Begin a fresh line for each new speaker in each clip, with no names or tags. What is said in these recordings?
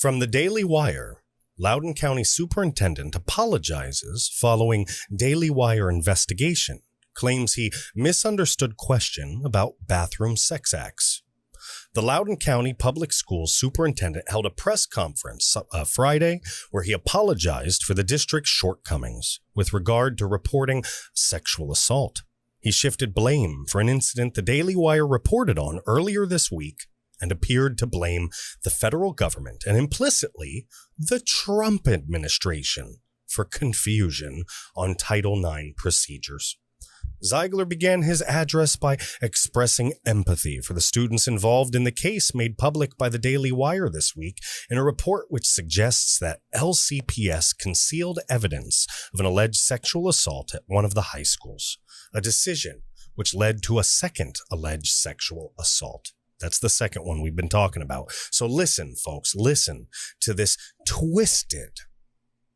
From the Daily Wire, Loudoun County Superintendent apologizes following Daily Wire investigation, claims he misunderstood question about bathroom sex acts. The Loudoun County Public Schools Superintendent held a press conference Friday where he apologized for the district's shortcomings with regard to reporting sexual assault. He shifted blame for an incident the Daily Wire reported on earlier this week and appeared to blame the federal government and implicitly the Trump administration for confusion on Title IX procedures. Ziegler began his address by expressing empathy for the students involved in the case made public by the Daily Wire this week in a report which suggests that LCPS concealed evidence of an alleged sexual assault at one of the high schools, a decision which led to a second alleged sexual assault. That's the second one we've been talking about. So listen, folks, listen to this twisted,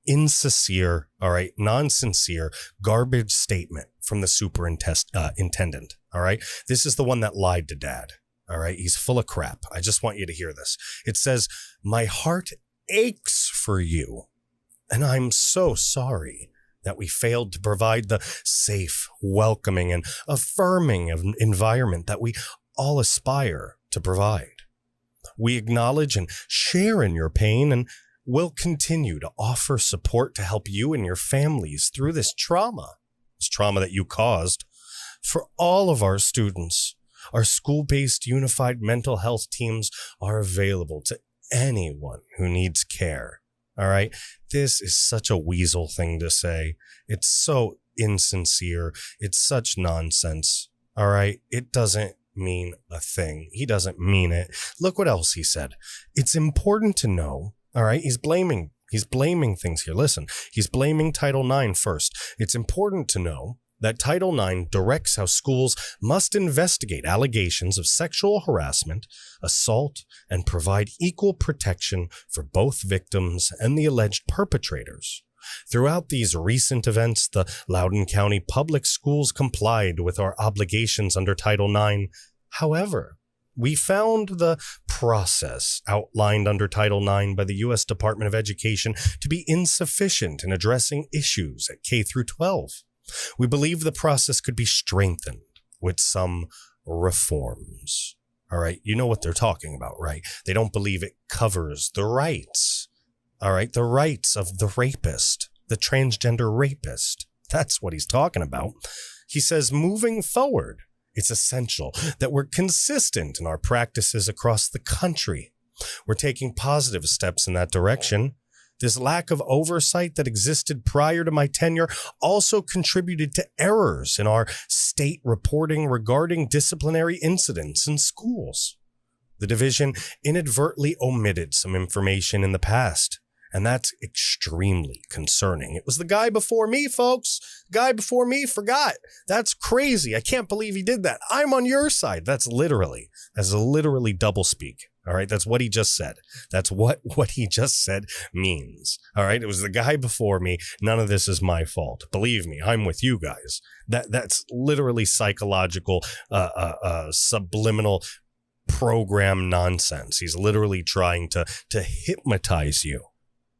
insincere, non-sincere, garbage statement from the superintendent, all right? This is the one that lied to Dad, all right? He's full of crap. I just want you to hear this. It says, "My heart aches for you, and I'm so sorry that we failed to provide the safe, welcoming, and affirming environment that we all aspire to provide. We acknowledge and share in your pain and will continue to offer support to help you and your families through this trauma that you caused. For all of our students, our school-based unified mental health teams are available to anyone who needs care." All right. This is such a weasel thing to say. It's so insincere. It's such nonsense. All right. It doesn't mean a thing. He doesn't mean it. Look what else he said. It's important to know. All right. He's blaming things here. Listen, he's blaming Title IX first. It's important to know that Title IX directs how schools must investigate allegations of sexual harassment, assault, and provide equal protection for both victims and the alleged perpetrators. Throughout these recent events, the Loudoun County Public Schools complied with our obligations under Title IX. However, we found the process outlined under Title IX by the U.S. Department of Education to be insufficient in addressing issues at K through 12. We believe the process could be strengthened with some reforms. All right, you know what they're talking about, right? They don't believe it covers the rights. All right, the rights of the rapist, the transgender rapist. That's what he's talking about. He says, moving forward, it's essential that we're consistent in our practices across the country. We're taking positive steps in that direction. This lack of oversight that existed prior to my tenure also contributed to errors in our state reporting regarding disciplinary incidents in schools. The division inadvertently omitted some information in the past, and that's extremely concerning. It was the guy before me, folks. Guy before me forgot. That's crazy. I can't believe he did that. I'm on your side. That's literally doublespeak. All right. That's what he just said. That's what he just said means. All right. It was the guy before me. None of this is my fault. Believe me, I'm with you guys. That's literally psychological, subliminal program nonsense. He's literally trying to hypnotize you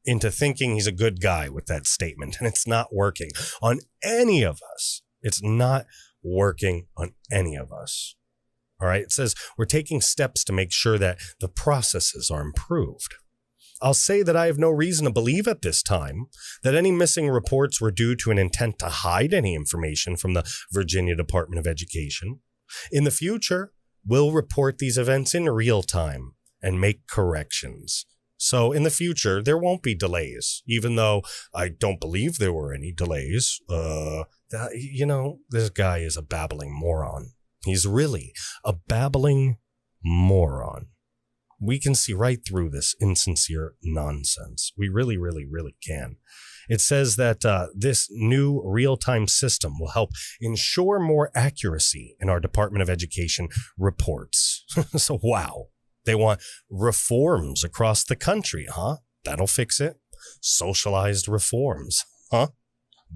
into thinking he's a good guy with that statement. And it's not working on any of us. It's not working on any of us. All right. It says we're taking steps to make sure that the processes are improved. I'll say that I have no reason to believe at this time that any missing reports were due to an intent to hide any information from the Virginia Department of Education. In the future, we'll report these events in real time and make corrections. So in the future, there won't be delays, even though I don't believe there were any delays. This guy is a babbling moron. He's really a babbling moron. We can see right through this insincere nonsense. We really, really, really can. It says that this new real-time system will help ensure more accuracy in our Department of Education reports. So, wow. They want reforms across the country, huh? That'll fix it. Socialized reforms, huh?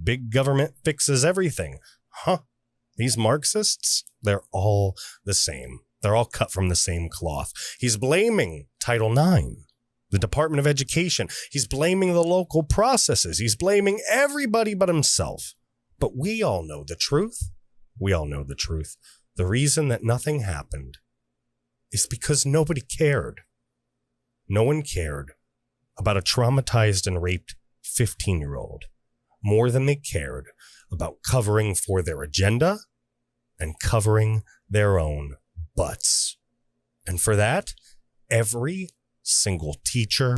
Big government fixes everything, huh? These Marxists, they're all the same. They're all cut from the same cloth. He's blaming Title IX. the Department of Education. He's blaming the local processes. He's blaming everybody but himself. But we all know the truth. We all know the truth. The reason that nothing happened is because nobody cared. No one cared about a traumatized and raped 15-year-old more than they cared about covering for their agenda and covering their own butts. And for that, every single teacher,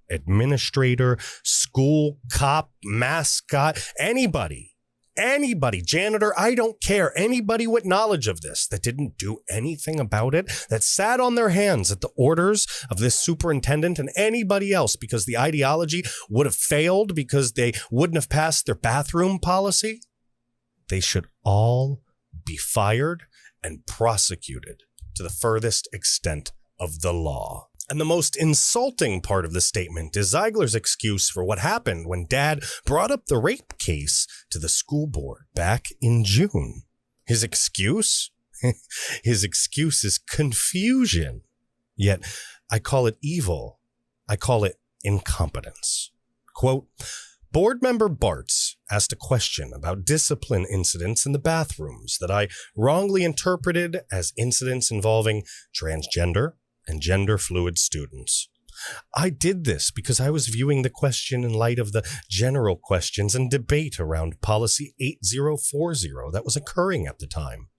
administrator, school cop, mascot, anybody, janitor, I don't care, anybody with knowledge of this that didn't do anything about it, that sat on their hands at the orders of this superintendent and anybody else because the ideology would have failed because they wouldn't have passed their bathroom policy, they should all be fired and prosecuted to the furthest extent of the law. And the most insulting part of the statement is Ziegler's excuse for what happened when Dad brought up the rape case to the school board back in June. His excuse? His excuse is confusion. Yet, I call it evil. I call it incompetence. Quote, Board member Bartz asked a question about discipline incidents in the bathrooms that I wrongly interpreted as incidents involving transgender and gender-fluid students. I did this because I was viewing the question in light of the general questions and debate around Policy 8040 that was occurring at the time.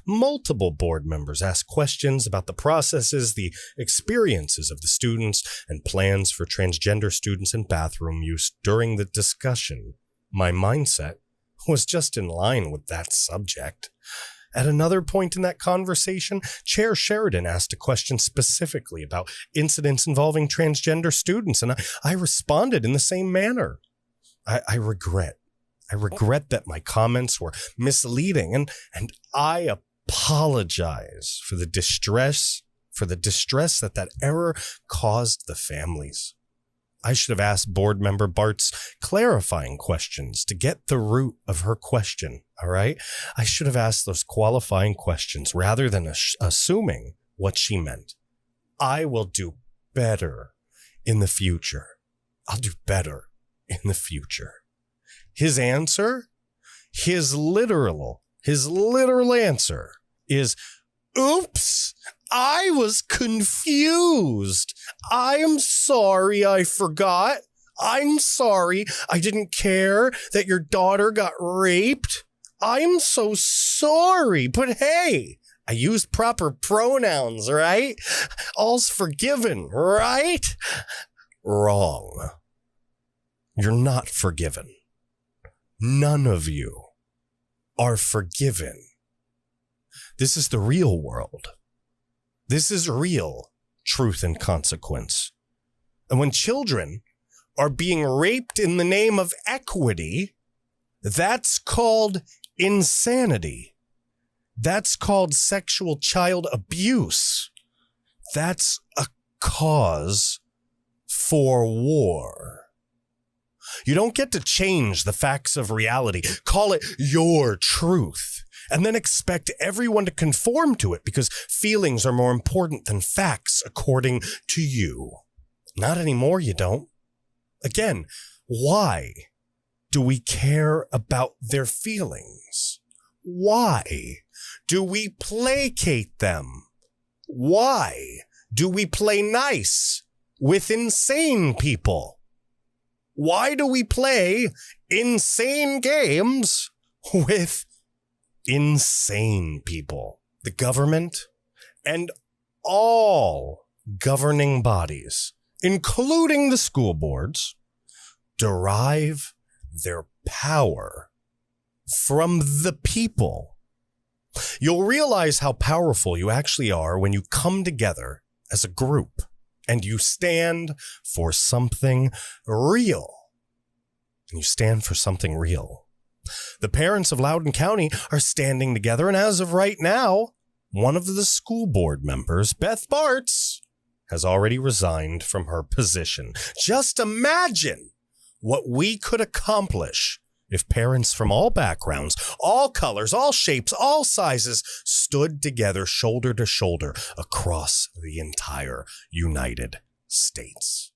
Multiple board members asked questions about the processes, the experiences of the students, and plans for transgender students in bathroom use during the discussion. My mindset was just in line with that subject. At another point in that conversation, Chair Sheridan asked a question specifically about incidents involving transgender students, and I responded in the same manner. I regret that my comments were misleading, and I apologize for the distress that error caused the families. I should have asked board member Bart's clarifying questions to get the root of her question, all right? I should have asked those qualifying questions rather than assuming what she meant. I will do better in the future. I'll do better in the future. His answer, his literal answer is, oops, I was confused. I'm sorry I forgot. I'm sorry I didn't care that your daughter got raped. I'm so sorry. But hey, I used proper pronouns, right? All's forgiven, right? Wrong. You're not forgiven. None of you are forgiven. This is the real world. This is real truth and consequence. And when children are being raped in the name of equity, that's called insanity. That's called sexual child abuse. That's a cause for war. You don't get to change the facts of reality. Call it your truth, and then expect everyone to conform to it because feelings are more important than facts according to you. Not anymore, you don't. Again, why do we care about their feelings? Why do we placate them? Why do we play nice with insane people? Why do we play insane games with insane people? The government and all governing bodies, including the school boards, derive their power from the people. You'll realize how powerful you actually are when you come together as a group and you stand for something real. And you stand for something real. The parents of Loudoun County are standing together, and as of right now, one of the school board members, Beth Bartz, has already resigned from her position. Just imagine what we could accomplish if parents from all backgrounds, all colors, all shapes, all sizes stood together shoulder to shoulder across the entire United states.